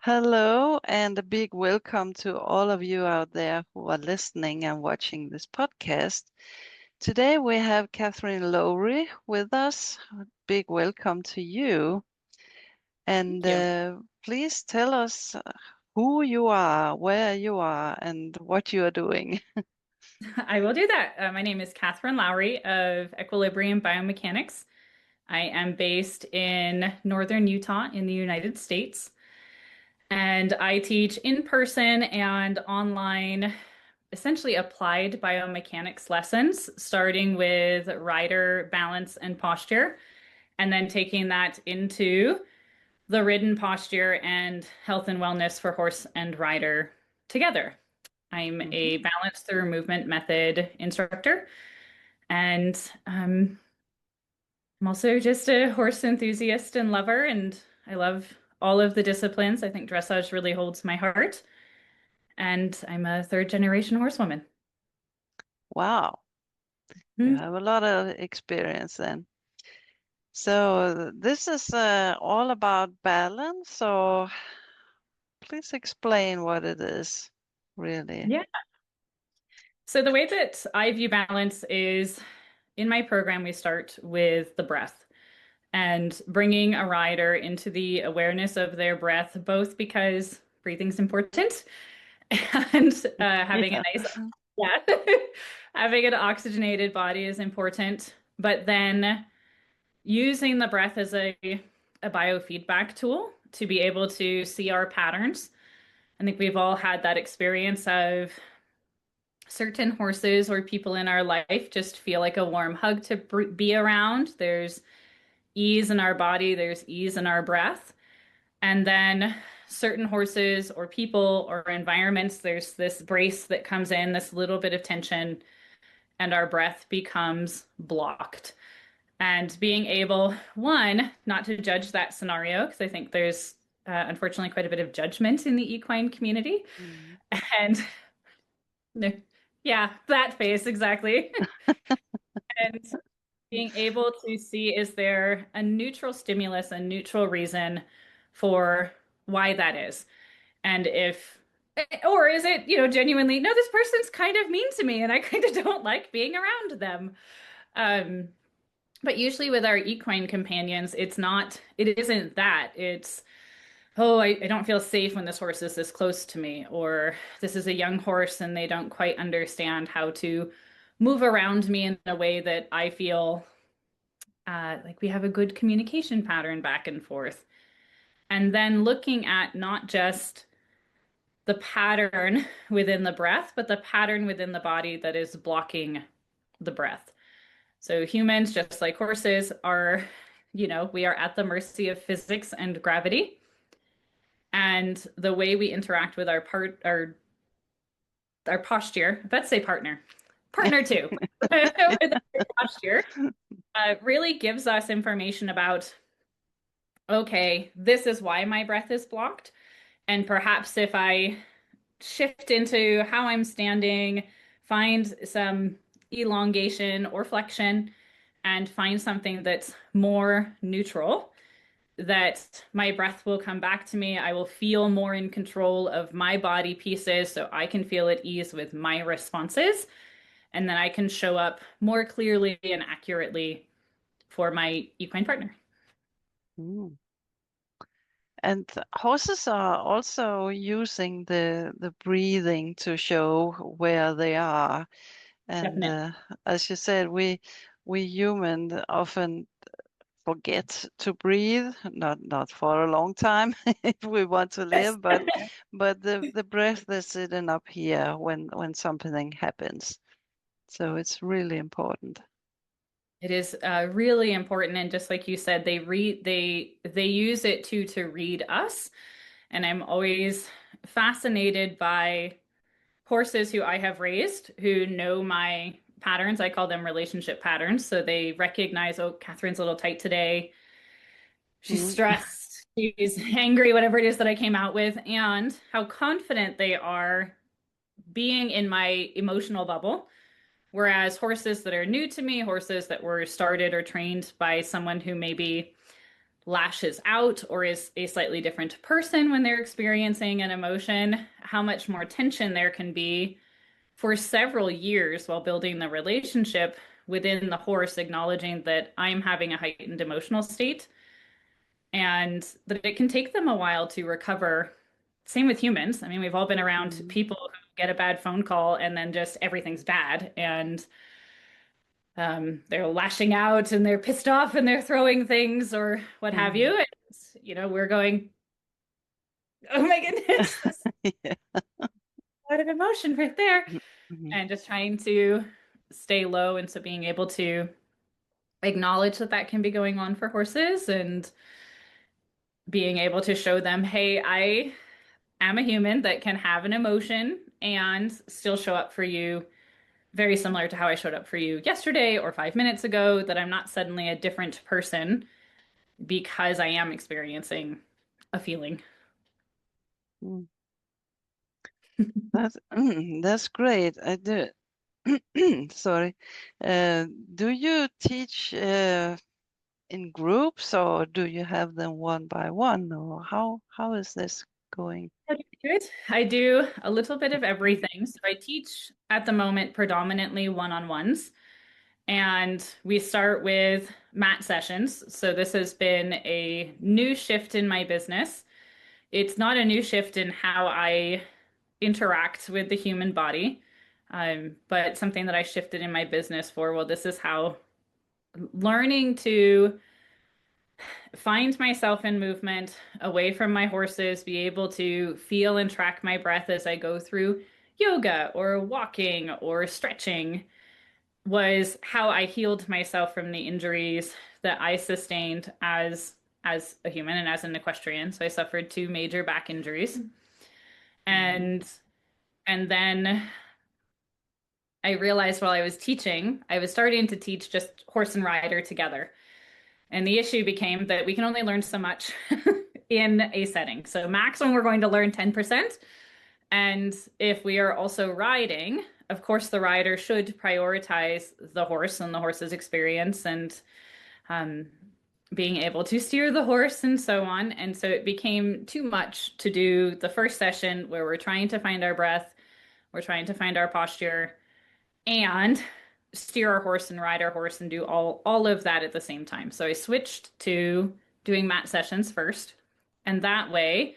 Hello, and a big welcome to all of you out there who are listening and watching this podcast. Today we have Katherine Lowry with us. Big welcome to you. And Thank you. please tell us who you are, where you are, and what you are doing. I will do that. My name is Katherine Lowry of EQUILibrium Biomechanics. I am based in northern Utah in the United States, and I teach in person and online, essentially applied biomechanics lessons, starting with rider balance and posture, and then taking that into the ridden posture and health and wellness for horse and rider together. I'm a Mhm. balance through movement method instructor, and I'm also just a horse enthusiast and lover, and I love all of the disciplines. I think dressage really holds my heart, and I'm a third generation horsewoman. Wow, you Hmm. have a lot of experience then. So this is all about balance, so please explain what it is, really. Yeah. So the way that I view balance is in my program, we start with the breath and bringing a rider into the awareness of their breath, both because breathing's important and having a Yeah. nice, yeah, having an oxygenated body is important. But then using the breath as a biofeedback tool to be able to see our patterns. I think we've all had that experience of certain horses or people in our life just feel like a warm hug to be around. There's ease in our body, there's ease in our breath. And then certain horses or people or environments, there's this brace that comes in, this little bit of tension, and our breath becomes blocked. And being able, one, not to judge that scenario, because I think there's unfortunately quite a bit of judgment in the equine community. Mm. And yeah, that face, exactly. And being able to see, is there a neutral stimulus, a neutral reason for why that is? And if, or is it, genuinely, no, this person's kind of mean to me and I kind of don't like being around them. Um, but usually with our equine companions, it isn't that. It's, oh, I don't feel safe when this horse is this close to me, or this is a young horse and they don't quite understand how to move around me in a way that I feel like we have a good communication pattern back and forth. And then looking at not just the pattern within the breath, but the pattern within the body that is blocking the breath. So humans, just like horses, are, we are at the mercy of physics and gravity. And the way we interact with our posture, let's say partner too, with our posture, really gives us information about, okay, this is why my breath is blocked. And perhaps if I shift into how I'm standing, find some elongation or flexion, and find something that's more neutral, that my breath will come back to me. I will feel more in control of my body pieces so I can feel at ease with my responses. And then I can show up more clearly and accurately for my equine partner. Mm. And horses are also using the breathing to show where they are. And Definitely. as you said, we humans often forget to breathe, not for a long time if we want to Yes. live, but the breath is sitting up here when something happens. So it's really important. It is really important, and just like you said, they use it to read us. And I'm always fascinated by horses who I have raised who know my patterns. I call them relationship patterns. So they recognize, oh, Catherine's a little tight today. She's Mm. stressed. She's angry, whatever it is that I came out with, and how confident they are being in my emotional bubble. Whereas horses that are new to me, horses that were started or trained by someone who maybe lashes out or is a slightly different person when they're experiencing an emotion, how much more tension there can be for several years while building the relationship within the horse, acknowledging that I'm having a heightened emotional state and that it can take them a while to recover. Same with humans. I mean, we've all been around Mm-hmm. people who get a bad phone call and then just everything's bad. And they're lashing out and they're pissed off and they're throwing things or what have Mm-hmm. you. And, we're going, oh my goodness, this is Yeah. a lot of emotion right there. Mm-hmm. And just trying to stay low. And so being able to acknowledge that that can be going on for horses and being able to show them, hey, I am a human that can have an emotion and still show up for you very similar to how I showed up for you yesterday or 5 minutes ago, that I'm not suddenly a different person because I am experiencing a feeling. Mm. That's great. I do. Sorry. Uh, do you teach in groups or do you have them one by one or how is this going? Good. I do a little bit of everything. So I teach at the moment predominantly one-on-ones, and we start with mat sessions. So this has been a new shift in my business. It's not a new shift in how I interact with the human body, but something that I shifted in my business for. Well, this is how learning to find myself in movement away from my horses, be able to feel and track my breath as I go through yoga or walking or stretching was how I healed myself from the injuries that I sustained as a human and as an equestrian. So I suffered two major back injuries. Mm-hmm. And and then I realized while I was teaching, I was starting to teach just horse and rider together. And the issue became that we can only learn so much in a setting. So maximum we're going to learn 10%. And if we are also riding, of course, the rider should prioritize the horse and the horse's experience and um, being able to steer the horse and so on. And so it became too much to do the first session where we're trying to find our breath, we're trying to find our posture, and steer our horse and ride our horse and do all of that at the same time. So I switched to doing mat sessions first. And that way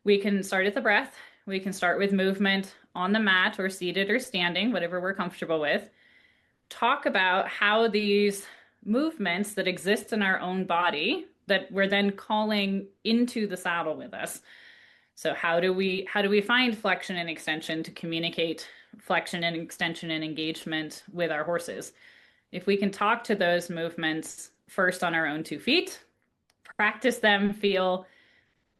we can start at the breath. We can start with movement on the mat or seated or standing, whatever we're comfortable with. Talk about how these movements that exist in our own body that we're then calling into the saddle with us. So how do we find flexion and extension to communicate flexion and extension and engagement with our horses? If we can talk to those movements first on our own 2 feet, practice them, feel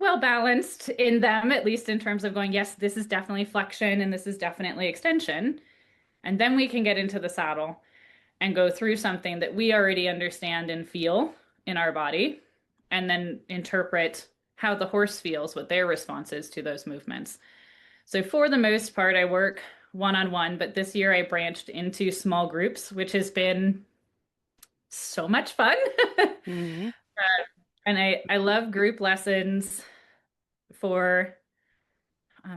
well balanced in them, at least in terms of going, yes, this is definitely flexion and this is definitely extension. And then we can get into the saddle and go through something that we already understand and feel in our body, and then interpret how the horse feels, what their response is to those movements. So, for the most part, I work one on one, but this year I branched into small groups, which has been so much fun. Mm-hmm. And I love group lessons for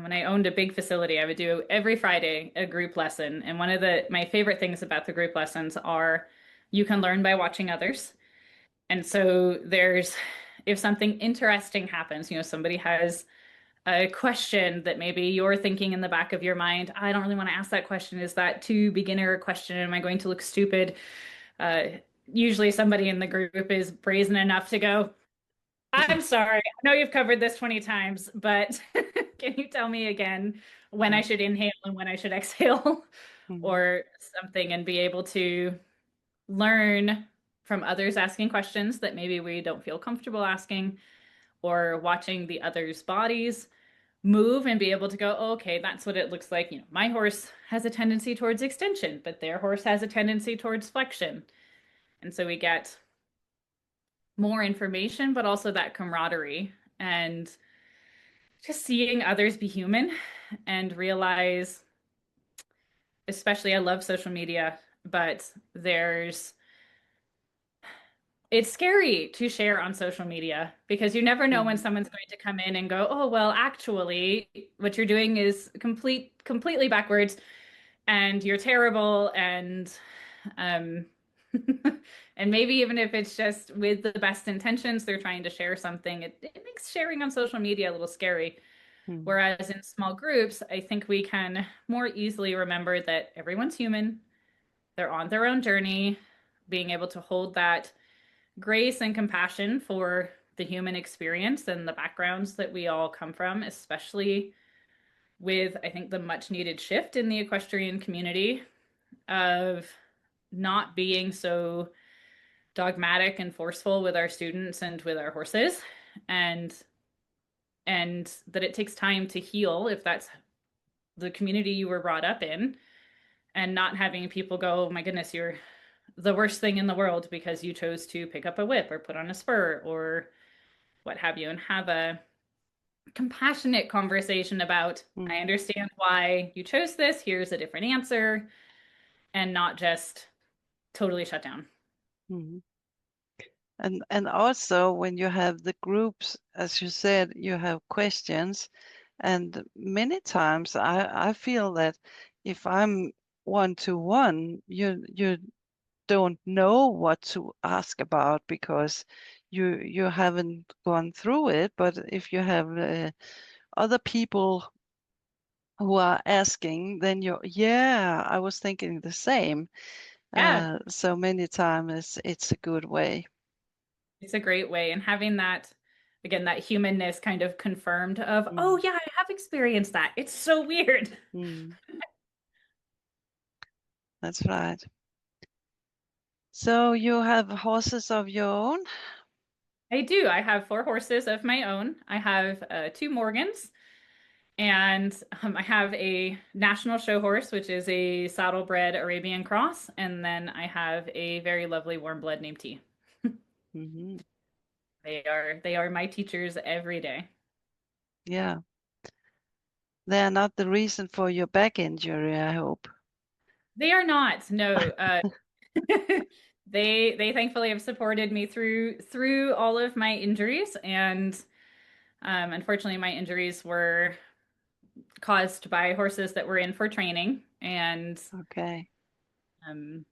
when I owned a big facility, I would do every Friday a group lesson. And one of my favorite things about the group lessons are you can learn by watching others. And so if something interesting happens, somebody has a question that maybe you're thinking in the back of your mind, I don't really want to ask that question. Is that too beginner a question? Am I going to look stupid? Uh, Usually somebody in the group is brazen enough to go, I'm sorry. I know you've covered this 20 times, but can you tell me again when I should inhale and when I should exhale Mm-hmm. or something, and be able to learn from others asking questions that maybe we don't feel comfortable asking, or watching the others' bodies move and be able to go, oh, okay, that's what it looks like. My horse has a tendency towards extension, but their horse has a tendency towards flexion. And so we get more information, but also that camaraderie and just seeing others be human and realize, especially I love social media, but there's it's scary to share on social media because you never know when Mm, someone's going to come in and go, "Oh, well, actually, what you're doing is completely backwards and you're terrible." And um and maybe even if it's just with the best intentions, they're trying to share something, it makes sharing on social media a little scary. mm, Whereas in small groups, I think we can more easily remember that everyone's human, they're on their own journey, being able to hold that grace and compassion for the human experience and the backgrounds that we all come from, especially with, I think, the much needed shift in the equestrian community of not being so dogmatic and forceful with our students and with our horses, and that it takes time to heal if that's the community you were brought up in, and not having people go, "Oh my goodness, you're the worst thing in the world because you chose to pick up a whip or put on a spur or what have you," and have a compassionate conversation about, "I mm, understand why you chose this. Here's a different answer," and not just totally shut down. mm. And also when you have the groups, as you said, you have questions, and many times I feel that if I'm one to one, you don't know what to ask about because you haven't gone through it. But if you have other people who are asking, then yeah, I was thinking the same. Yeah, So many times it's a good way. it's a great way. And having that, again, that humanness kind of confirmed of, "Oh Mm, yeah, I have experienced that. It's so weird." mm, that's right. So you have horses of your own? I do. I have four horses of my own. I have two Morgans, and I have a national show horse, which is a saddlebred Arabian cross, and then I have a very lovely warm blood named T. Hmm. They are my teachers every day. Yeah, they are not the reason for your back injury, I hope. They are not. No. They thankfully have supported me through all of my injuries, and unfortunately my injuries were caused by horses that were in for training, and Okay. um,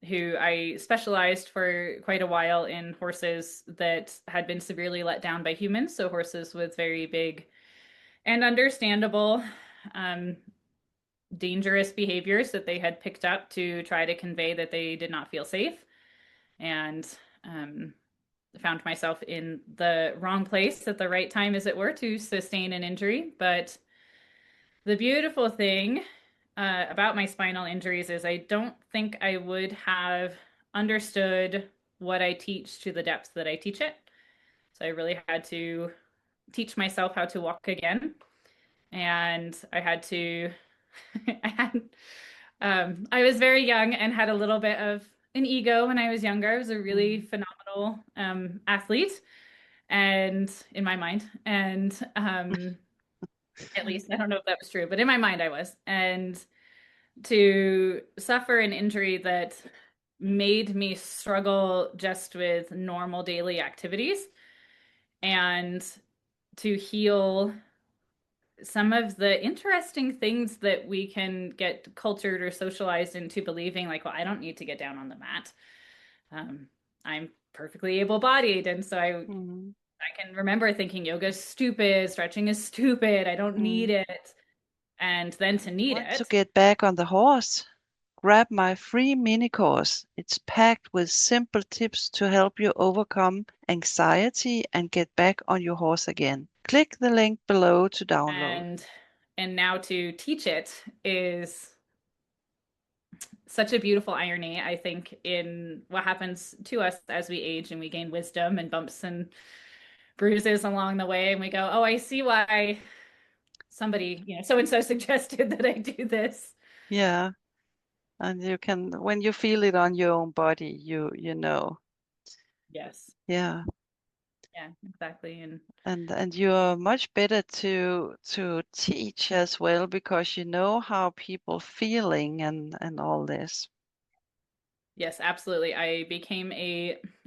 who I specialized for quite a while in horses that had been severely let down by humans. So horses with very big and understandable um, dangerous behaviors that they had picked up to try to convey that they did not feel safe. And um, found myself in the wrong place at the right time, as it were, to sustain an injury. But the beautiful thing about my spinal injuries is I don't think I would have understood what I teach to the depth that I teach it. So I really had to teach myself how to walk again. And I had to, I had, I was very young and had a little bit of an ego when I was younger. I was a really Mm, phenomenal athlete, and in my mind, and at least I don't know if that was true, but in my mind I was. And to suffer an injury that made me struggle just with normal daily activities, and to heal some of the interesting things that we can get cultured or socialized into believing, like, well, I don't need to get down on the mat. Um, I'm perfectly able-bodied, and so mm, I can remember thinking yoga is stupid, stretching is stupid, I don't need mm. it. And then to need Want to it. get back on the horse? Grab my free mini course. It's packed with simple tips to help you overcome anxiety and get back on your horse again. Click the link below to download. And now to teach it is such a beautiful irony, I think, in what happens to us as we age and we gain wisdom and bumps and bruises along the way. And we go, "Oh, I see why somebody, so and so suggested that I do this." Yeah, and you can when you feel it on your own body, you know. Yes. Yeah. Yeah, exactly. And And you're much better to teach as well because you know how people feeling and all this. yes, absolutely. I became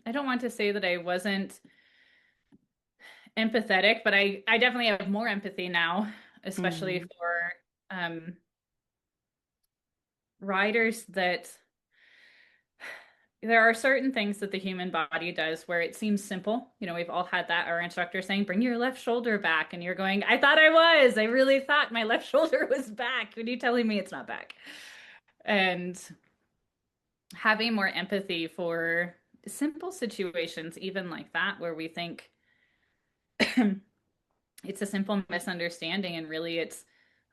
I don't want to say that I wasn't empathetic, but I definitely have more empathy now, especially Mm-hmm. for riders that there are certain things that the human body does where it seems simple. You know, we've all had that. Our instructor saying, bring your left shoulder back. And you're going, I thought I was. I really thought my left shoulder was back. What are you telling me it's not back? And having more empathy for simple situations, even like that, where we think it's a simple misunderstanding. And really, it's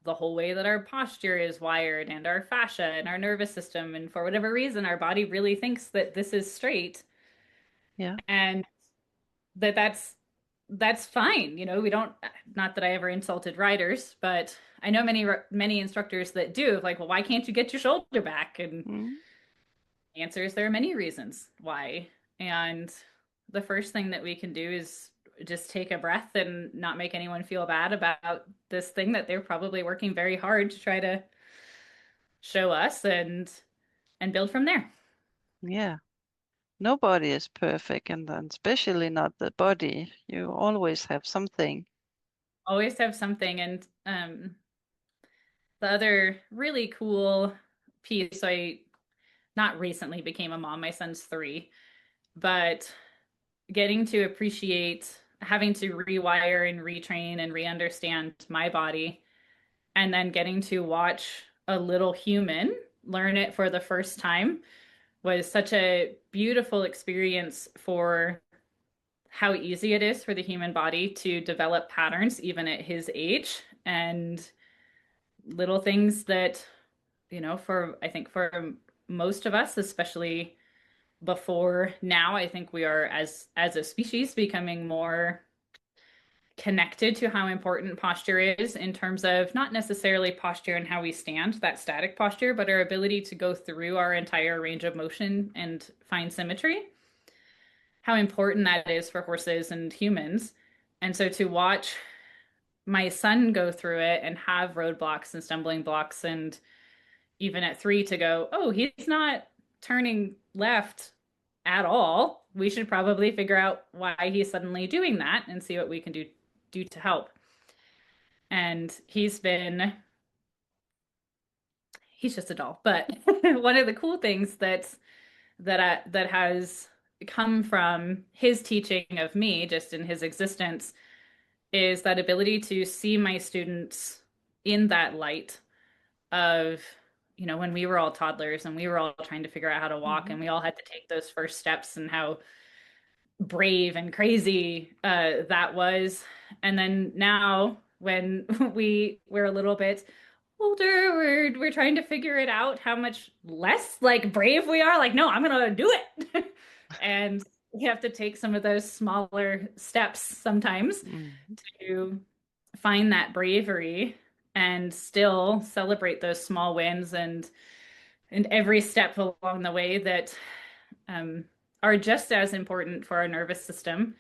the whole way that our posture is wired and our fascia and our nervous system. And for whatever reason, our body really thinks that this is straight. Yeah. And that's fine. You know, we don't, not that I ever insulted riders, but I know many instructors that do, like, well, why can't you get your shoulder back? And Mm-hmm. the answer is there are many reasons why. And the first thing that we can do is just take a breath and not make anyone feel bad about this thing that they're probably working very hard to try to show us and build from there. Yeah. Nobody is perfect, and then especially not the body. You always have something. Always have something. And the other really cool piece, I not recently became a mom, my son's 3, but getting to appreciate having to rewire and retrain and re-understand my body, and then getting to watch a little human learn it for the first time was such a beautiful experience for how easy it is for the human body to develop patterns even at his age, and little things that, you know, for I think for most of us, especially before now, I think we are as a species becoming more connected to how important posture is in terms of not necessarily posture and how we stand, that static posture, but our ability to go through our entire range of motion and find symmetry, how important that is for horses and humans. And so to watch my son go through it and have roadblocks and stumbling blocks, and even at 3 to go, oh, he's not turning left at all. We should probably figure out why he's suddenly doing that and see what we can do to help. And he's just a doll. But one of the cool things that has come from his teaching of me, just in his existence, is that ability to see my students in that light of, you know, when we were all toddlers and we were all trying to figure out how to walk Mm-hmm. and we all had to take those first steps, and how brave and crazy that was. And then now when we're a little bit older, we're trying to figure it out how much less like brave we are. Like, no, I'm gonna do it. And we have to take some of those smaller steps sometimes Mm-hmm. to find that bravery and still celebrate those small wins, and every step along the way that um, are just as important for our nervous system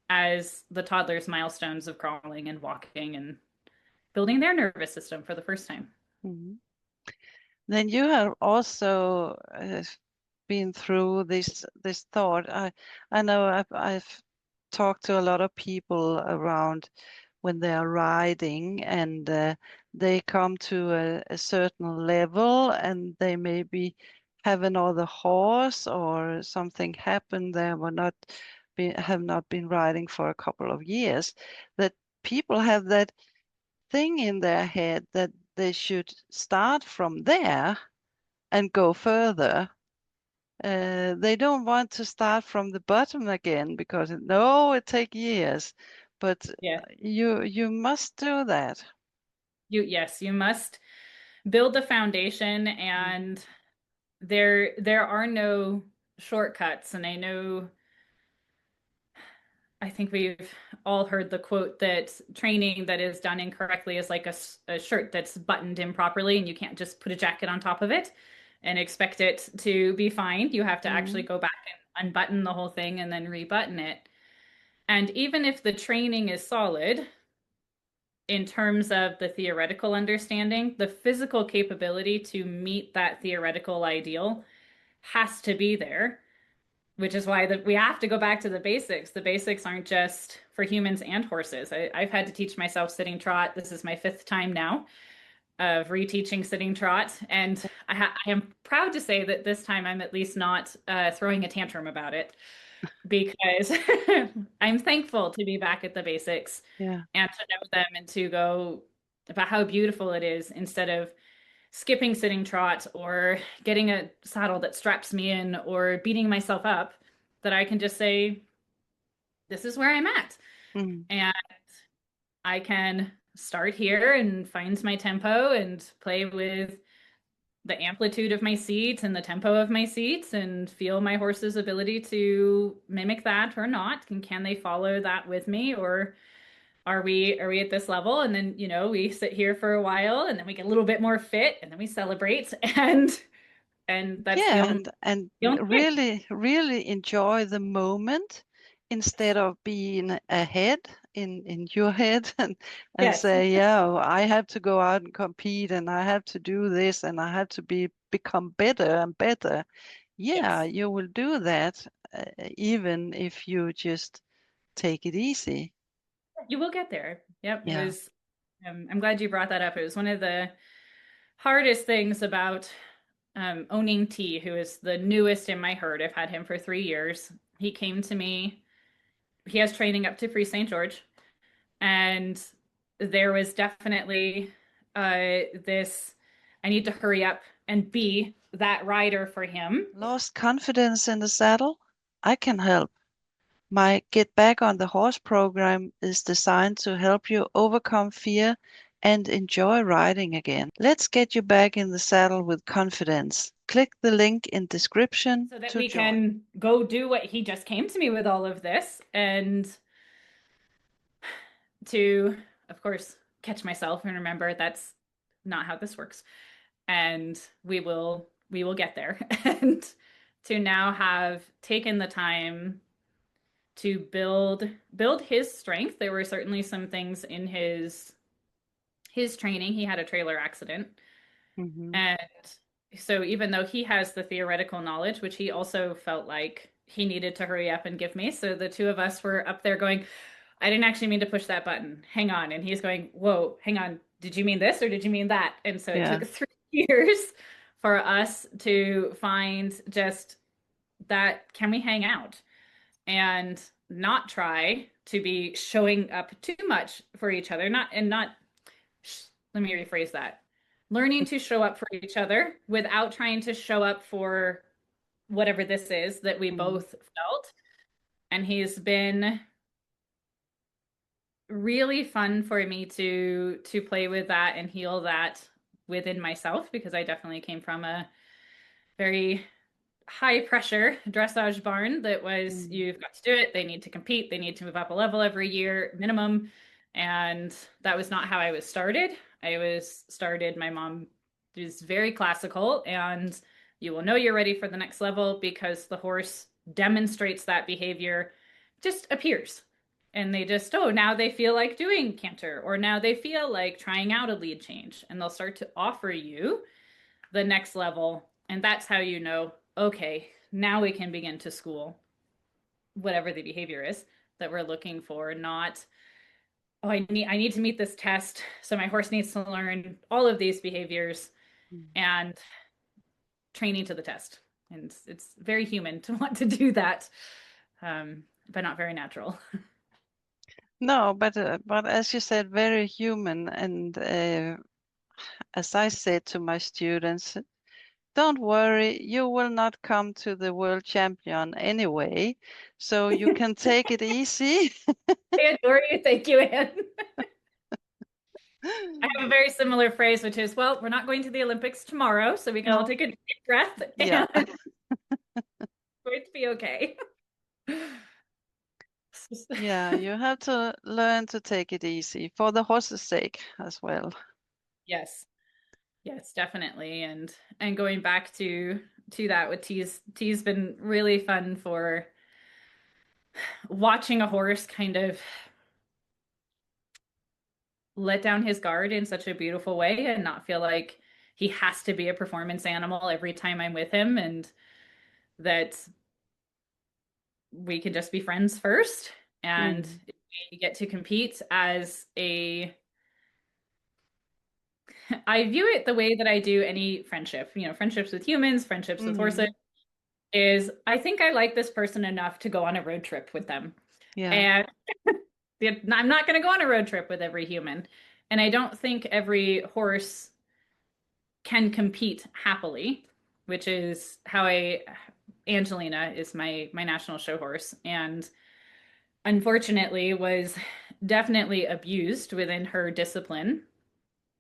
as the toddler's milestones of crawling and walking and building their nervous system for the first time. Mm-hmm. Then you have also been through this thought. I know I've talked to a lot of people around when they are riding, and they come to a certain level, and they maybe have another horse or something happened. They were not have not been riding for a couple of years. That people have that thing in their head that they should start from there and go further. They don't want to start from the bottom again because no, it takes years. But Yeah. you must do that. Yes, you must build the foundation, Mhm. and there are no shortcuts. And I think we've all heard the quote that training that is done incorrectly is like a shirt that's buttoned improperly, and you can't just put a jacket on top of it and expect it to be fine. You have to actually Mhm. go back and unbutton the whole thing and then rebutton it. And even if the training is solid in terms of the theoretical understanding, the physical capability to meet that theoretical ideal has to be there, which is why we have to go back to the basics. The basics aren't just for humans and horses. I've had to teach myself sitting trot. This is my fifth time now of reteaching sitting trot. And I am proud to say that this time I'm at least not throwing a tantrum about it because I'm thankful to be back at the basics Yeah. and to know them and to go about how beautiful it is instead of skipping sitting trot or getting a saddle that straps me in or beating myself up, that I can just say, this is where I'm at. Mm. And I can start here and find my tempo and play with the amplitude of my seat and the tempo of my seats and feel my horse's ability to mimic that or not. And can they follow that with me, or are we at this level? And then, we sit here for a while and then we get a little bit more fit and then we celebrate and that's the Yeah, only and the only way. really, really enjoy the moment instead of being ahead in your head and Yes. say, yeah, oh, I have to go out and compete and I have to do this and I have to become better and better. Yeah, Yes. you will do that even if you just take it easy. You will get there. Yep. It Yeah. was, I'm glad you brought that up. It was one of the hardest things about owning T, who is the newest in my herd. I've had him for 3 years. He came to me, he has training up to Free St. George. And there was definitely this, I need to hurry up and be that rider for him. Lost confidence in the saddle? I can help. My Get Back on the Horse program is designed to help you overcome fear and enjoy riding again. Let's get you back in the saddle with confidence. Click the link in description So that to we join. can go do what he just came to me with all of this, and to, of course, catch myself and remember that's not how this works. And we will get there. And to now have taken the time to build his strength. There were certainly some things in his training. He had a trailer accident. Mhm. And so even though he has the theoretical knowledge, which he also felt like he needed to hurry up and give me, so the two of us were up there going, I didn't actually mean to push that button. Hang on. And he's going, whoa, hang on. Did you mean this or did you mean that? And so it Yeah. took 3 years for us to find just that, can we hang out and not try to be showing up too much for each other? Not, let me rephrase that. Learning to show up for each other without trying to show up for whatever this is that we Mm. both felt. And he's been really fun for me to play with that and heal that within myself, because I definitely came from a very high pressure dressage barn that was, Mm. you've got to do it, they need to compete, they need to move up a level every year minimum. And that was not how I was started. My mom is very classical, and you will know you're ready for the next level because the horse demonstrates that behavior, just appears. And they just, oh, now they feel like doing canter, or now they feel like trying out a lead change, and they'll start to offer you the next level. And that's how you know, okay, now we can begin to school whatever the behavior is that we're looking for. Not, oh, I need to meet this test, so my horse needs to learn all of these behaviors, Mm. and training to the test. And it's very human to want to do that, but not very natural. No, but as you said, very human. And as I said to my students, don't worry, you will not come to the world champion anyway, so you can take it easy. I adore you. Thank you, Anne. I have a very similar phrase, which is, well, we're not going to the Olympics tomorrow, so we can all No, take a deep breath yeah, and it's going to be okay. yeah, you have to learn to take it easy for the horse's sake as well. Yes. Yes, definitely. And going back to that with T's been really fun for watching a horse kind of let down his guard in such a beautiful way and not feel like he has to be a performance animal every time I'm with him, and that we can just be friends first, and Mm. we get to compete as a I view it the way that I do any friendship, friendships with humans, friendships with horses, Mm. is I think I like this person enough to go on a road trip with them. Yeah. And I'm not going to go on a road trip with every human. And I don't think every horse can compete happily, which is how Angelina is my national show horse, and unfortunately was definitely abused within her discipline.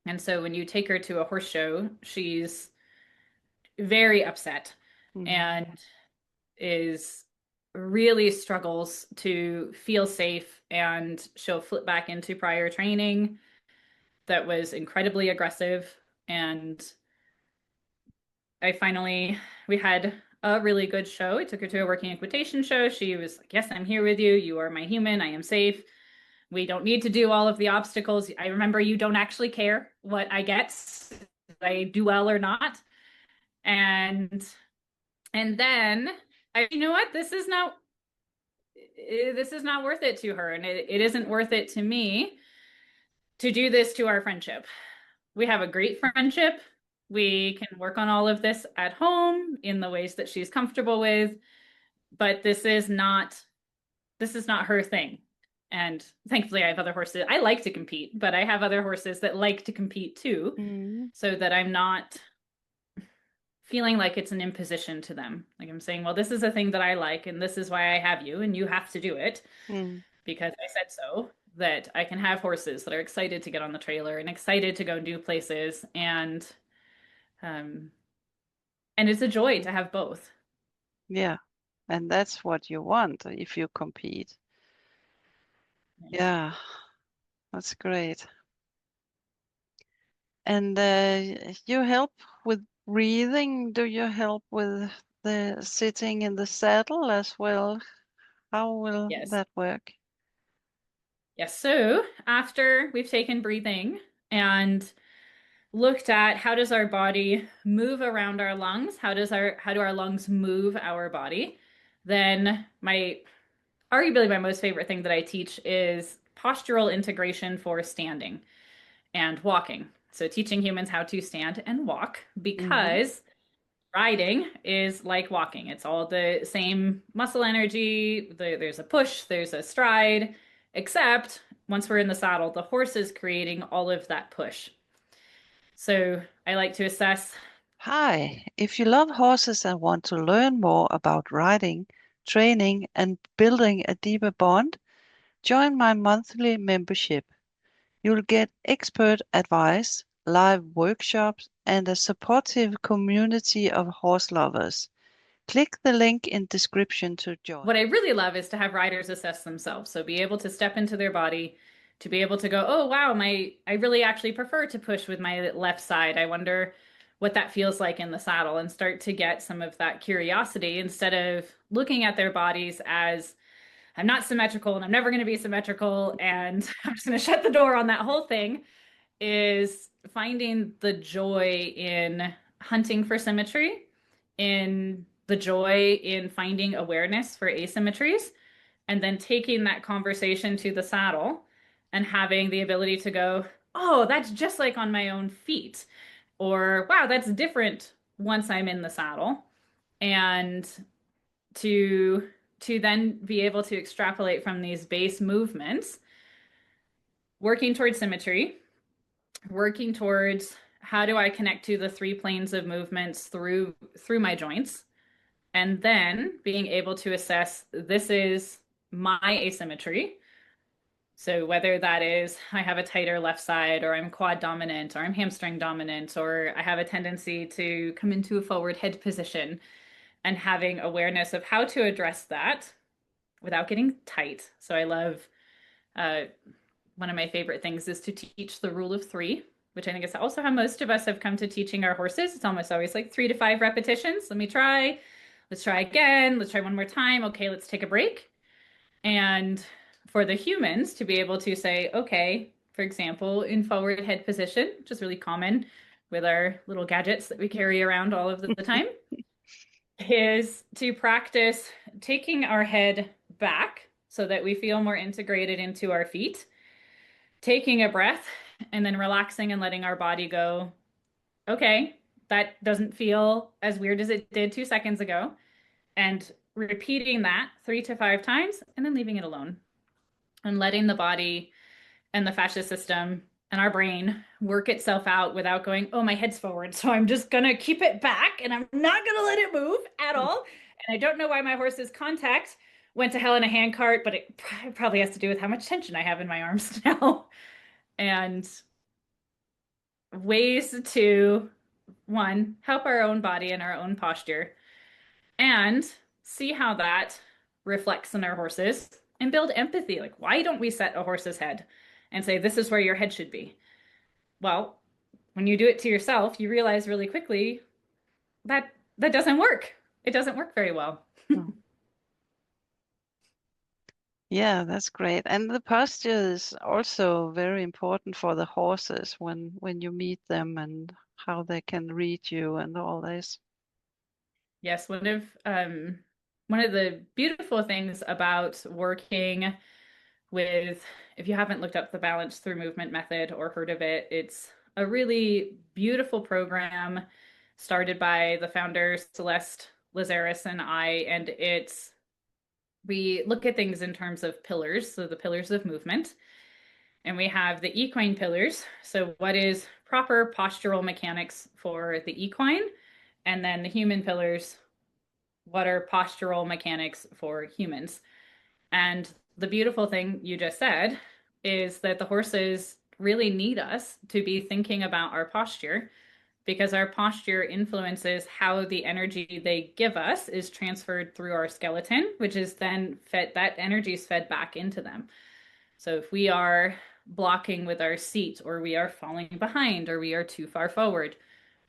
And so when you take her to a horse show, she's very upset Mm. and is really struggles to feel safe, and she'll flip back into prior training that was incredibly aggressive. And we had a really good show. I took her to a working equitation show. She was like, yes, I'm here with you. You are my human. I am safe. We don't need to do all of the obstacles. I remember you don't actually care what I get, if I do well or not. And then you know what? This is not worth it to her, and it isn't worth it to me to do this to our friendship. We have a great friendship. We can work on all of this at home in the ways that she's comfortable with, but this is not her thing. And thankfully I have other horses. I like to compete, but I have other horses that like to compete too, Mm. so that I'm not feeling like it's an imposition to them. Like I'm saying, well, this is a thing that I like, and this is why I have you, and you have to do it Mm. because I said so. That I can have horses that are excited to get on the trailer and excited to go and do places, um, and it's a joy to have both. Yeah. And that's what you want if you compete. Yeah, that's great. And you help with breathing. Do you help with the sitting in the saddle as well? How will Yes. that work? Yes. So after we've taken breathing and looked at how does our body move around our lungs, how do our lungs move our body, then arguably my most favorite thing that I teach is postural integration for standing and walking. So teaching humans how to stand and walk, Mm-hmm. because riding is like walking. It's all the same muscle energy. There's a push, there's a stride, except once we're in the saddle, the horse is creating all of that push. So I like to assess. Hi, if you love horses and want to learn more about riding, training, and building a deeper bond, join my monthly membership. You'll get expert advice, live workshops, and a supportive community of horse lovers. Click the link in description to join. What I really love is to have riders assess themselves. So be able to step into their body, to be able to go, oh wow, I really actually prefer to push with my left side. I wonder what that feels like in the saddle, and start to get some of that curiosity instead of looking at their bodies as I'm not symmetrical and I'm never going to be symmetrical and I'm just going to shut the door on that whole thing. Is finding the joy in hunting for symmetry, in the joy in finding awareness for asymmetries, and then taking that conversation to the saddle and having the ability to go, oh, that's just like on my own feet, or wow, that's different once I'm in the saddle. And to then be able to extrapolate from these base movements, working towards symmetry, working towards how do I connect to the three planes of movements through my joints, and then being able to assess this is my asymmetry. So whether that is I have a tighter left side, or I'm quad dominant, or I'm hamstring dominant, or I have a tendency to come into a forward head position, and having awareness of how to address that without getting tight. So I love uh, one of my favorite things is to teach the rule of three, which I think is also how most of us have come to teaching our horses. It's almost always like 3 to 5 repetitions. Let me try. Let's try again. Let's try one more time. Okay, let's take a break. And for the humans to be able to say, okay, for example, in forward head position, which is really common with our little gadgets that we carry around all of the time. is to practice taking our head back so that we feel more integrated into our feet, taking a breath, and then relaxing and letting our body go, okay, that doesn't feel as weird as it did 2 seconds ago. And repeating that 3 to 5 times and then leaving it alone and letting the body and the fascia system and our brain work itself out without going, oh, my head's forward. So I'm just going to keep it back and I'm not going to let it move at all. And I don't know why my horse's contact went to hell in a handcart, but it probably has to do with how much tension I have in my arms now. And ways to, one, help our own body and our own posture and see how that reflects in our horses and build empathy. Like, why don't we set a horse's head and say, this is where your head should be? Well, when you do it to yourself, you realize really quickly that that doesn't work. It doesn't work very well. Mm. Yeah, that's great. And the posture is also very important for the horses when you meet them and how they can read you and all this. Yes, one of the beautiful things about working with, if you haven't looked up the balance through movement method or heard of it, it's a really beautiful program started by the founder Celeste Lazarus and I, and it's we look at things in terms of pillars, so the pillars of movement, and we have the equine pillars. So what is proper postural mechanics for the equine, and then the human pillars, what are postural mechanics for humans? And the beautiful thing you just said is that the horses really need us to be thinking about our posture because our posture influences how the energy they give us is transferred through our skeleton, which is then fed, that energy is fed back into them. So if we are blocking with our seat, or we are falling behind, or we are too far forward,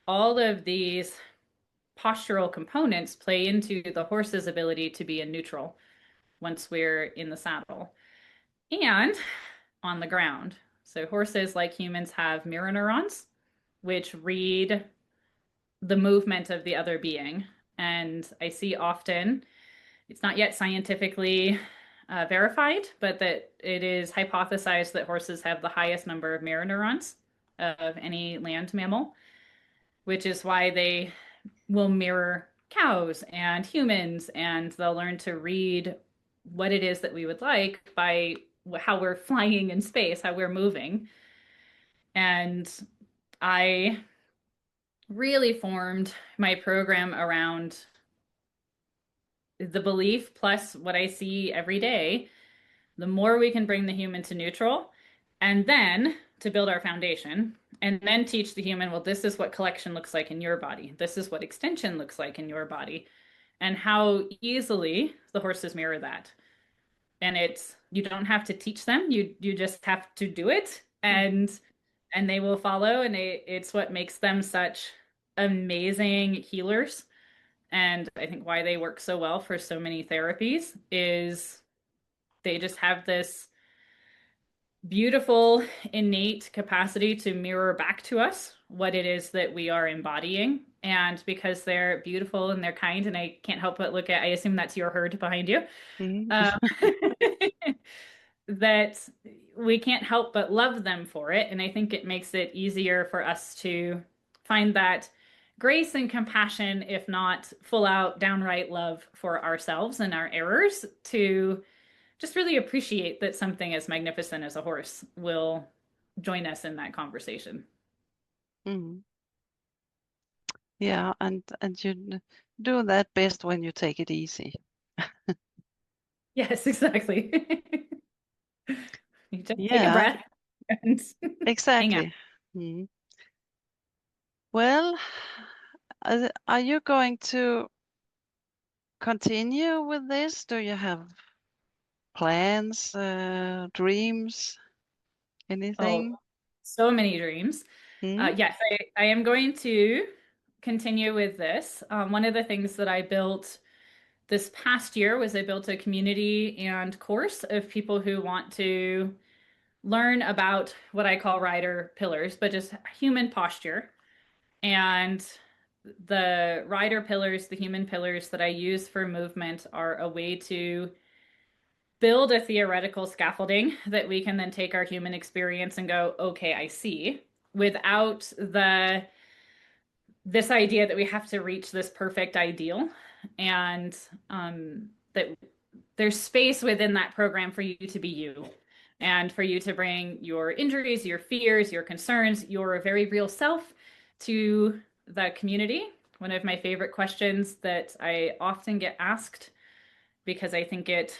all of these postural components play into the horse's ability to be in neutral once we're in the saddle and on the ground. So horses, like humans, have mirror neurons, which read the movement of the other being. And I see often, it's not yet scientifically verified, but that it is hypothesized that horses have the highest number of mirror neurons of any land mammal, which is why they will mirror cows and humans, and they'll learn to read what it is that we would like by how we're flying in space, how we're moving. And I really formed my program around the belief plus what I see every day. The more we can bring the human to neutral, and then to build our foundation, and then teach the human, well, this is what collection looks like in your body. This is what extension looks like in your body, and how easily the horses mirror that. And it's, you don't have to teach them, you just have to do it, Mhm. and they will follow, and it's what makes them such amazing healers. And I think why they work so well for so many therapies is they just have this beautiful innate capacity to mirror back to us what it is that we are embodying. And because they're beautiful and they're kind, and I can't help but look at, I assume that's your herd behind you, Mhm. um, that we can't help but love them for it. And I think it makes it easier for us to find that grace and compassion, if not full out, downright love for ourselves and our errors, to just really appreciate that something as magnificent as a horse will join us in that conversation. Mhm. Yeah, and you do that best when you take it easy. Yes, exactly. You just take a Yeah, breath and hang out. exactly. Mhm. Well, are you going to continue with this? Do you have plans, dreams, Oh, anything? so many dreams. Hmm? Yes, I am going to continue with this. One of the things that I built this past year was I built a community and course of people who want to learn about what I call rider pillars, but just human posture. And the rider pillars, the human pillars that I use for movement are a way to build a theoretical scaffolding that we can then take our human experience and go, okay, I see, without this idea that we have to reach this perfect ideal, and that there's space within that program for you to be you, and for you to bring your injuries, your fears, your concerns, your very real self to the community. One of my favorite questions that I often get asked, because I think it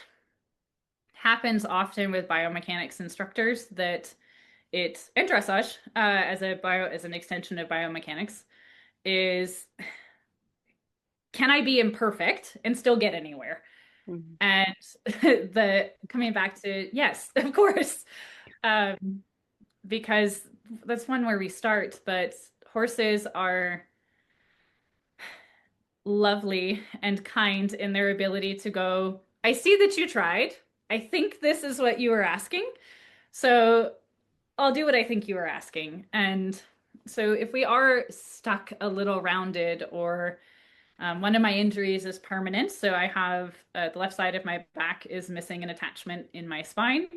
happens often with biomechanics instructors, that it and dressage as an extension of biomechanics, is, can I be imperfect and still get anywhere? Mhm. And the coming back to yes, of course, um, because that's one where we start. But horses are lovely and kind in their ability to go, I see that you tried. I think this is what you were asking. So I'll do what I think you were asking. And so if we are stuck a little rounded, or one of my injuries is permanent, so I have the left side of my back is missing an attachment in my spine.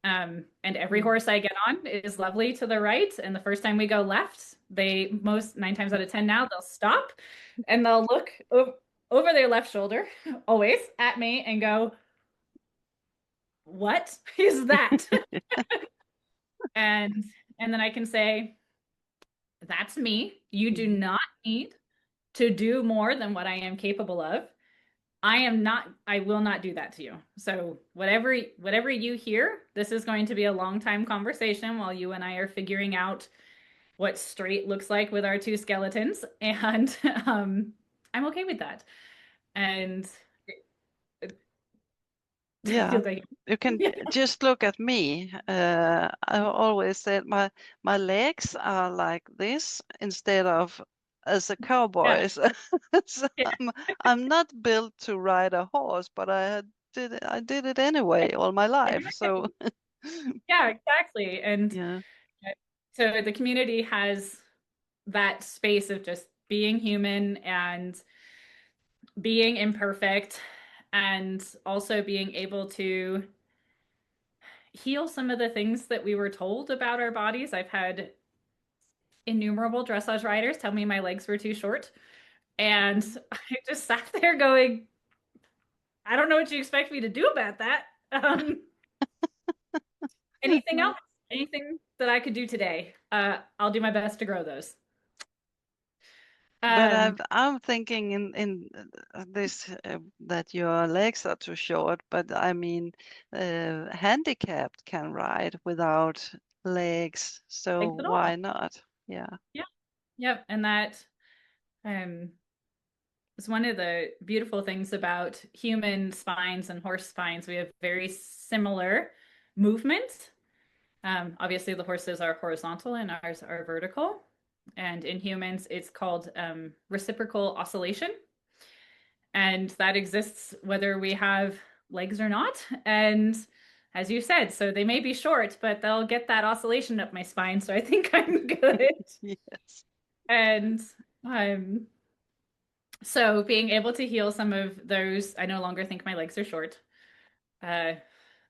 And every Mm. horse I get on is lovely to the right. And the first time we go left, they most 9 times out of 10 now, they'll stop and they'll look over their left shoulder, always at me, and go, what is that? and and then I can say, that's me. You do Mhm. not need to do more than what I am capable of. I will not do that to you. So whatever you hear, this is going to be a long time conversation while you and I are figuring out what straight looks like with our two skeletons. And I'm okay with that. And it Yeah, feels like, you can yeah, just look at me. I've always said my legs are like this instead of as a yeah, cowboy. So yeah, I'm not built to ride a horse, but I did it anyway all my life. So yeah, exactly. And yeah. so the community has that space of just being human and being imperfect, and also being able to heal some of the things that we were told about our bodies. I've had innumerable dressage riders tell me my legs were too short, and I just sat there going, I don't know what you expect me to do about that. Anything else? Anything that I could do today? I'll do my best to grow those. But Um, I'm thinking in this that your legs are too short, but I mean, handicapped can ride without legs, so legs at all. why not? Yeah. Yeah. Yep. And that um is one of the beautiful things about human spines and horse spines. We have very similar movement. Obviously, the horses are horizontal and ours are vertical. And in humans, it's called reciprocal oscillation. And that exists whether we have legs or not. And as you said, so they may be short, but they'll get that oscillation up my spine. So I think I'm good. Yes. And um, so being able to heal some of those, I no longer think my legs are short. I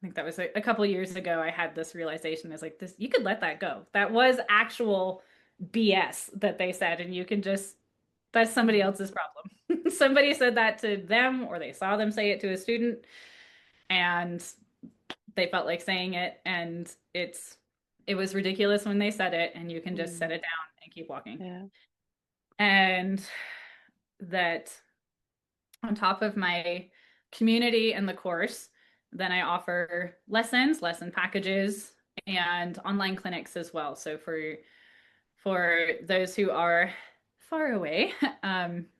think that was a couple of years ago. I had this realization, is like, this, you could let that go. That was actual BS that they said, and you can just, that's somebody Mm. else's problem. Somebody said that to them, or they saw them say it to a student, and they felt like saying it, and it was ridiculous when they said it, and you can just set Mm. it down and keep walking. Yeah. And that on top of my community and the course, then I offer lessons, lesson packages, and online clinics as well. So for those who are far away,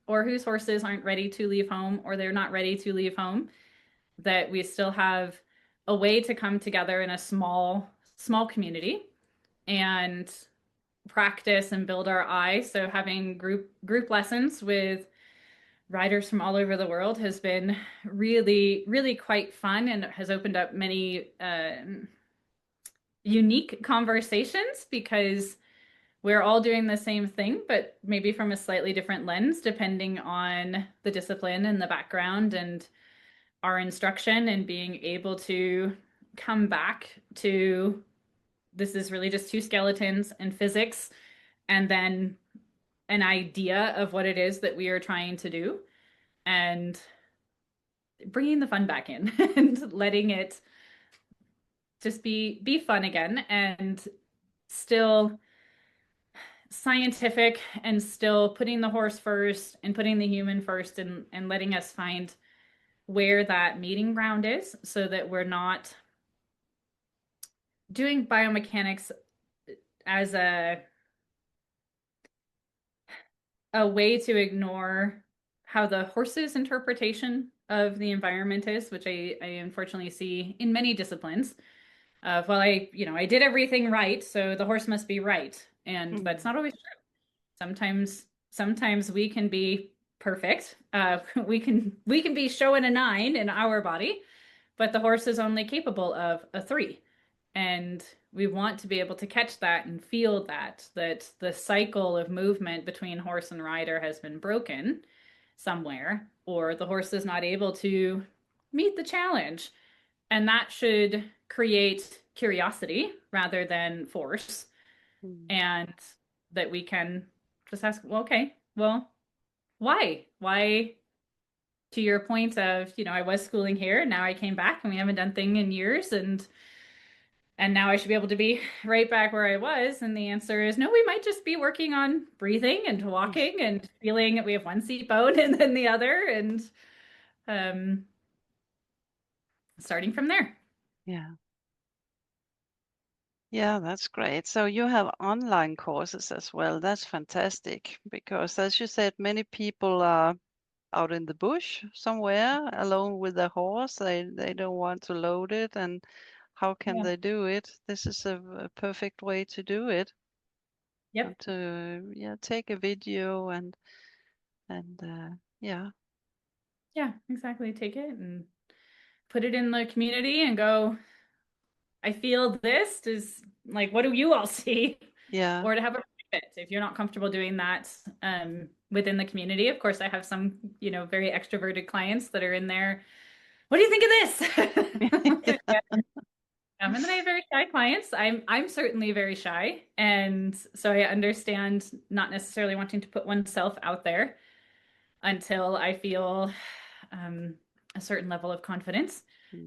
or whose horses aren't ready to leave home, or they're not ready to leave home, that we still have a way to come together in a small community and practice and build our eye. So having group lessons with riders from all over the world has been really, really quite fun, and has opened up many unique conversations, because we're all doing the same thing, but maybe from a slightly different lens, depending on the discipline and the background and our instruction, and being able to come back to this is really just two skeletons and physics, and then an idea of what it is that we are trying to do, and bringing the fun back in and letting it just be fun again, and still scientific, and still putting the horse first and putting the human first, and letting us find where that meeting ground is, so that we're not doing biomechanics as a way to ignore how the horse's interpretation of the environment is, which I unfortunately see in many disciplines. Well, I did everything right, so the horse must be right, and that's not always true. Sometimes we can be perfect. We can be showing a 9 in our body, but the horse is only capable of a 3. And we want to be able to catch that and feel that the cycle of movement between horse and rider has been broken somewhere, or the horse is not able to meet the challenge. And that should create curiosity rather than force. And that we can just ask, well, okay, well, why? Why? To your point of, I was schooling here, and now I came back and we haven't done thing in years, and now I should be able to be right back where I was. And the answer is no, we might just be working on breathing and walking and feeling that we have one seat bone and then the other, and starting from there. Yeah. Yeah, that's great. So you have online courses as well. That's fantastic because, as you said, many people are out in the bush somewhere alone with their horse. They don't want to load it, and how can Yeah. they do it? This is a perfect way to do it. Yep. To take a video and yeah. Yeah, exactly. Take it and put it in the community and go, I feel this is like, what do you all see? Yeah. Or to have a private, if you're not comfortable doing that within the community. Of course, I have some, very extroverted clients that are in there. What do you think of this? And then I have very shy clients. I'm certainly very shy, and so I understand not necessarily wanting to put oneself out there until I feel a certain level of confidence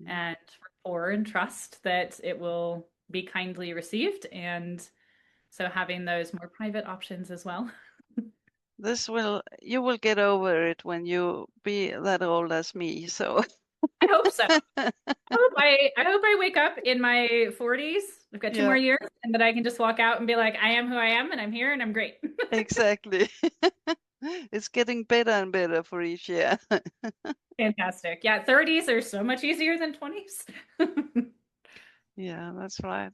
and rapport and trust that it will be kindly received. And so having those more private options as well. You will get over it when you be that old as me. So I hope so. I hope I wake up in my 40s. I've got 2 more yeah, years, and that I can just walk out and be like, I am who I am, and I'm here, and I'm great. exactly. It's getting better and better for each year. Fantastic. Yeah, 30s are so much easier than 20s. Yeah, that's right.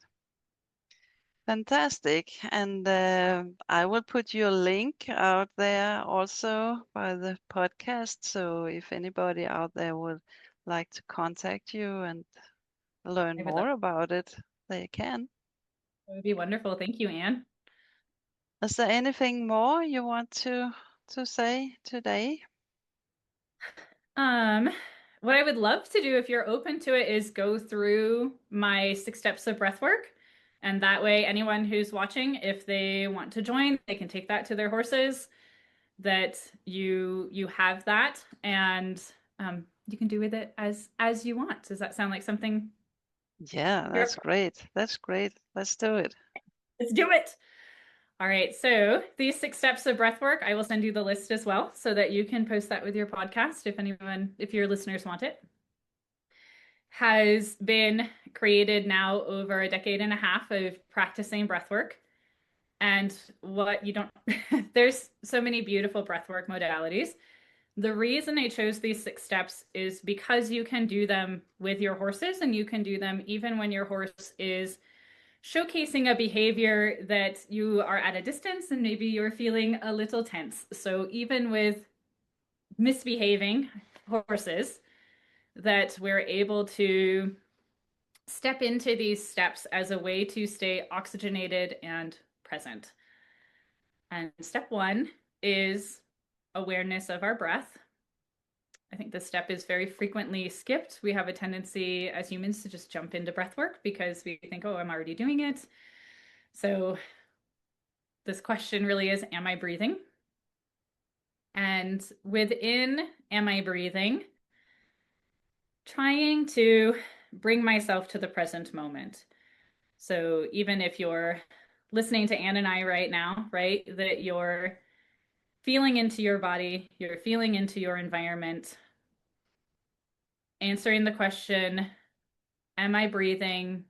Fantastic. And I will put your link out there also by the podcast. So if anybody out there would like to contact you and learn I would love more about it, they can. It would be wonderful. Thank you, Anne. Is there anything more you want to say today? Um, what I would love to do, if you're open to it, is go through my 6 steps of breath work. And that way, anyone who's watching, if they want to join, they can take that to their horses, that you have that, and you can do with it as you want. Does that sound like something Yeah, you're that's great. That's great. Let's do it. Let's do it. All right. So these 6 steps of breath work, I will send you the list as well so that you can post that with your podcast if your listeners want it. Has been created now over a decade and a half of practicing breath work. And what you don't, there's so many beautiful breathwork modalities. The reason I chose these 6 steps is because you can do them with your horses, and you can do them even when your horse is showcasing a behavior that you are at a distance and maybe you're feeling a little tense. So even with misbehaving horses, that we're able to step into these steps as a way to stay oxygenated and present. And step one is awareness of our breath. I think this step is very frequently skipped. We have a tendency as humans to just jump into breath work because we think, oh, I'm already doing it. So this question really is, am I breathing? And within am I breathing, trying to bring myself to the present moment. So even if you're listening to Anne and I right now, right, that you're feeling into your body, you're feeling into your environment, answering the question, am I breathing,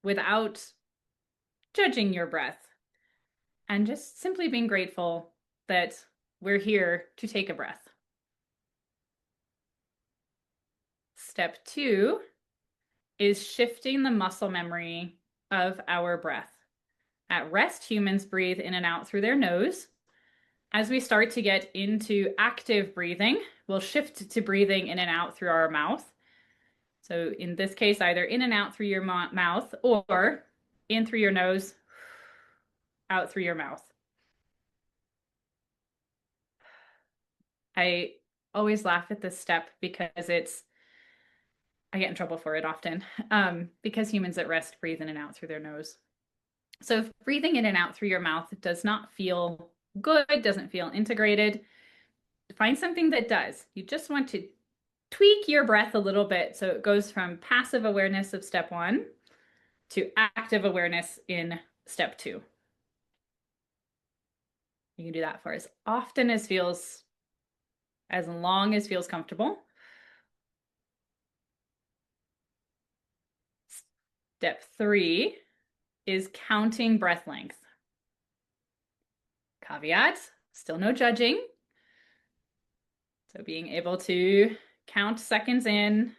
without judging your breath, and just simply being grateful that we're here to take a breath. Step two is shifting the muscle memory of our breath. At rest, humans breathe in and out through their nose. As we start to get into active breathing, we'll shift to breathing in and out through our mouth. So in this case, either in and out through your mouth or in through your nose, out through your mouth. I always laugh at this step because I get in trouble for it often, because humans at rest breathe in and out through their nose. So if breathing in and out through your mouth does not feel good, doesn't feel integrated, find something that does. You just want to tweak your breath a little bit so it goes from passive awareness of step one to active awareness in step two. You can do that for as often as feels, as long as feels comfortable. Step three is counting breath length. Caveat, still no judging. So being able to count seconds in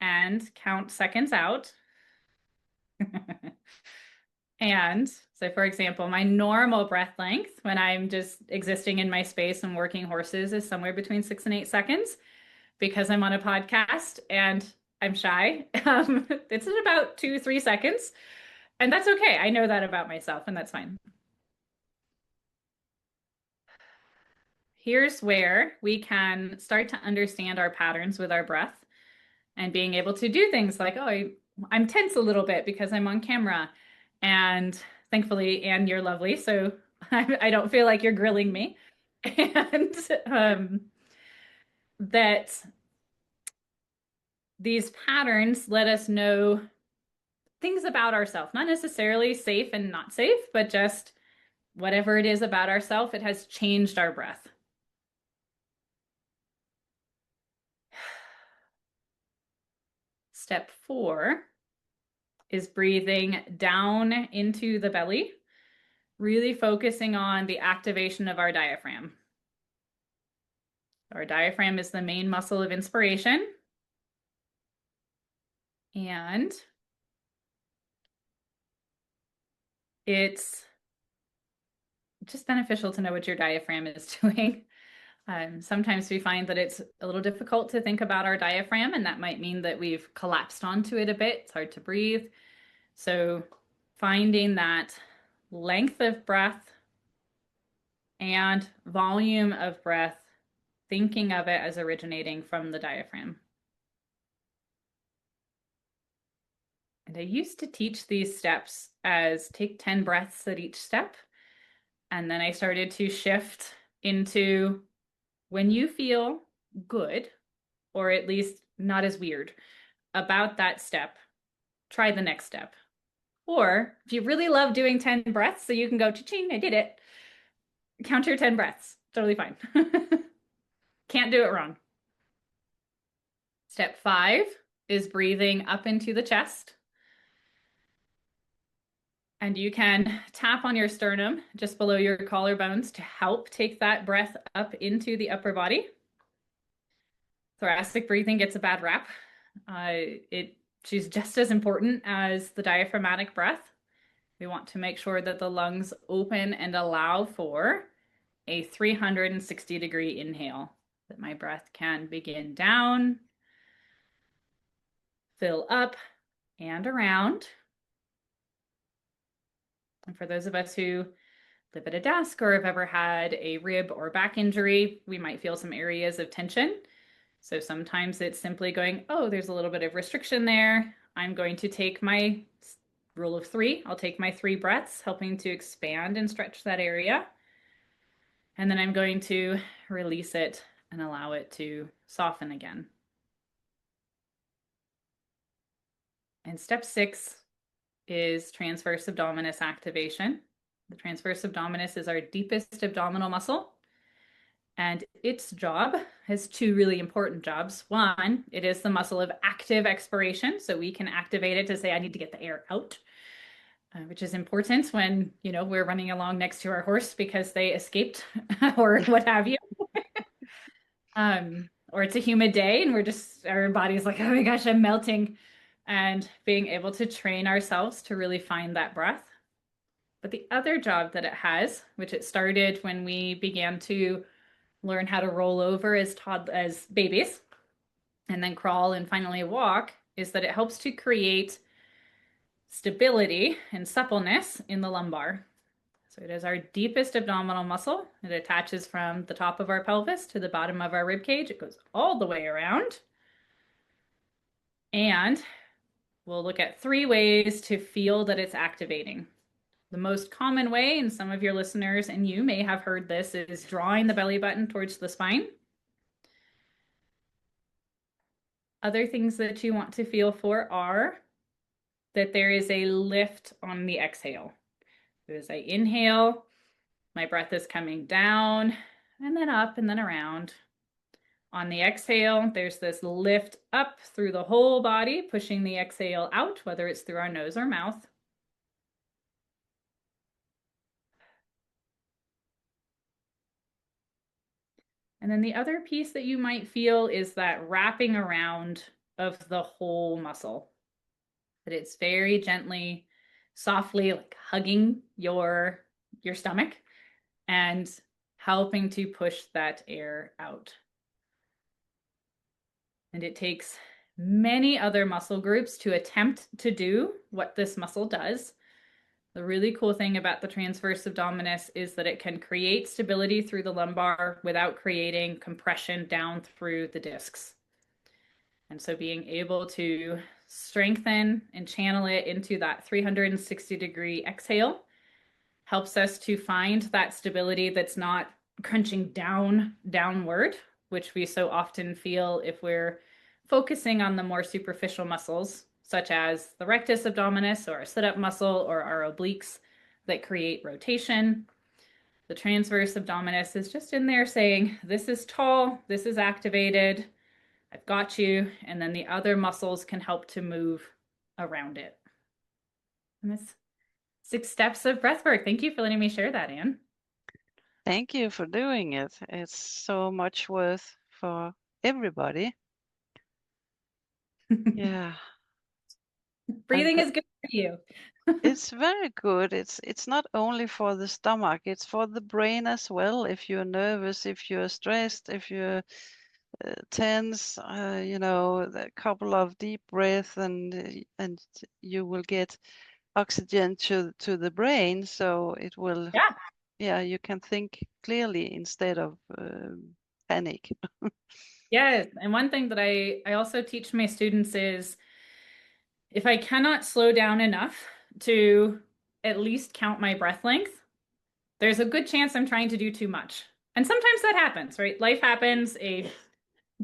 and count seconds out. And so, for example, my normal breath length when I'm just existing in my space and working horses is somewhere between 6 and 8 seconds. Because I'm on a podcast and I'm shy, it's at about 2, 3 seconds. And that's okay. I know that about myself, and that's fine. Here's where we can start to understand our patterns with our breath and being able to do things like, oh, I'm tense a little bit because I'm on camera. And thankfully, Anne, you're lovely. So I don't feel like you're grilling me. And that these patterns let us know things about ourselves, not necessarily safe and not safe, but just whatever it is about ourselves, it has changed our breath. Step four is breathing down into the belly, really focusing on the activation of our diaphragm. Our diaphragm is the main muscle of inspiration. And it's just beneficial to know what your diaphragm is doing. Sometimes we find that it's a little difficult to think about our diaphragm, and that might mean that we've collapsed onto it a bit. It's hard to breathe. So finding that length of breath and volume of breath, thinking of it as originating from the diaphragm. And I used to teach these steps as take 10 breaths at each step. And then I started to shift into when you feel good, or at least not as weird about that step, try the next step. Or if you really love doing 10 breaths, so you can go, cha-ching, I did it, count your 10 breaths. Totally fine. Can't do it wrong. Step five is breathing up into the chest. And you can tap on your sternum just below your collarbones to help take that breath up into the upper body. Thoracic breathing gets a bad rap. She's just as important as the diaphragmatic breath. We want to make sure that the lungs open and allow for a 360-degree inhale, that my breath can begin down, fill up and around. And for those of us who live at a desk or have ever had a rib or back injury, we might feel some areas of tension. So sometimes it's simply going, oh, there's a little bit of restriction there. I'm going to take my rule of three. I'll take my 3 breaths, helping to expand and stretch that area. And then I'm going to release it and allow it to soften again. And step 6 is transverse abdominis activation. The transverse abdominis is our deepest abdominal muscle. And its job has 2 really important jobs. One, it is the muscle of active expiration. So we can activate it to say, I need to get the air out, which is important when, we're running along next to our horse because they escaped or what have you. Or it's a humid day and our body's like, oh my gosh, I'm melting. And being able to train ourselves to really find that breath. But the other job that it has, which it started when we began to learn how to roll over as babies and then crawl and finally walk, is that it helps to create stability and suppleness in the lumbar. So it is our deepest abdominal muscle. It attaches from the top of our pelvis to the bottom of our rib cage. It goes all the way around. And we'll look at 3 ways to feel that it's activating. The most common way, and some of your listeners and you may have heard this, is drawing the belly button towards the spine. Other things that you want to feel for are that there is a lift on the exhale. As I inhale, my breath is coming down and then up and then around. On the exhale, there's this lift up through the whole body, pushing the exhale out, whether it's through our nose or mouth. And then the other piece that you might feel is that wrapping around of the whole muscle. That it's very gently, softly like hugging your stomach and helping to push that air out. And it takes many other muscle groups to attempt to do what this muscle does. The really cool thing about the transverse abdominis is that it can create stability through the lumbar without creating compression down through the discs. And so being able to strengthen and channel it into that 360-degree exhale helps us to find that stability that's not crunching downward, which we so often feel if we're focusing on the more superficial muscles, such as the rectus abdominis or our sit-up muscle or our obliques that create rotation. The transverse abdominis is just in there saying, this is tall, this is activated, I've got you, and then the other muscles can help to move around it. And that's 6 steps of breath work. Thank you for letting me share that, Anne. Thank you for doing it. It's so much worth for everybody. Yeah. Breathing is good for you. It's very good. It's not only for the stomach, it's for the brain as well. If you're nervous, if you're stressed, if you're tense, a couple of deep breaths and you will get oxygen to the brain, so it will, you can think clearly instead of panic. Yes, and one thing that I also teach my students is if I cannot slow down enough to at least count my breath length, there's a good chance I'm trying to do too much. And sometimes that happens, right? Life happens, a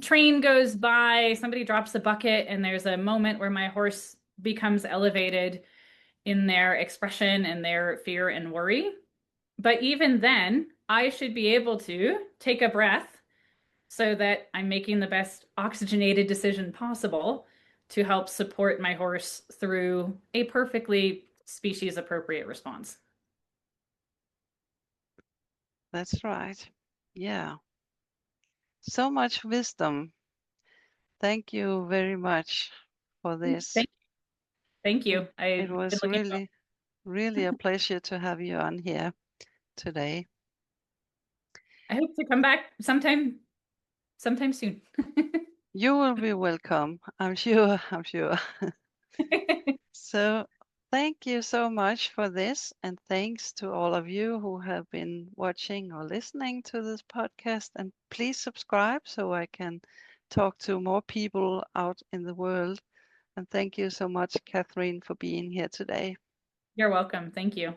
train goes by, somebody drops a bucket, and there's a moment where my horse becomes elevated in their expression and their fear and worry. But even then, I should be able to take a breath so that I'm making the best oxygenated decision possible to help support my horse through a perfectly species appropriate response. That's right. Yeah. So much wisdom. Thank you very much for this. Thank you. It was really a pleasure to have you on here today. I hope to come back sometime soon. You will be welcome. I'm sure. So thank you so much for this. And thanks to all of you who have been watching or listening to this podcast. And please subscribe so I can talk to more people out in the world. And thank you so much, Katherine, for being here today. You're welcome. Thank you.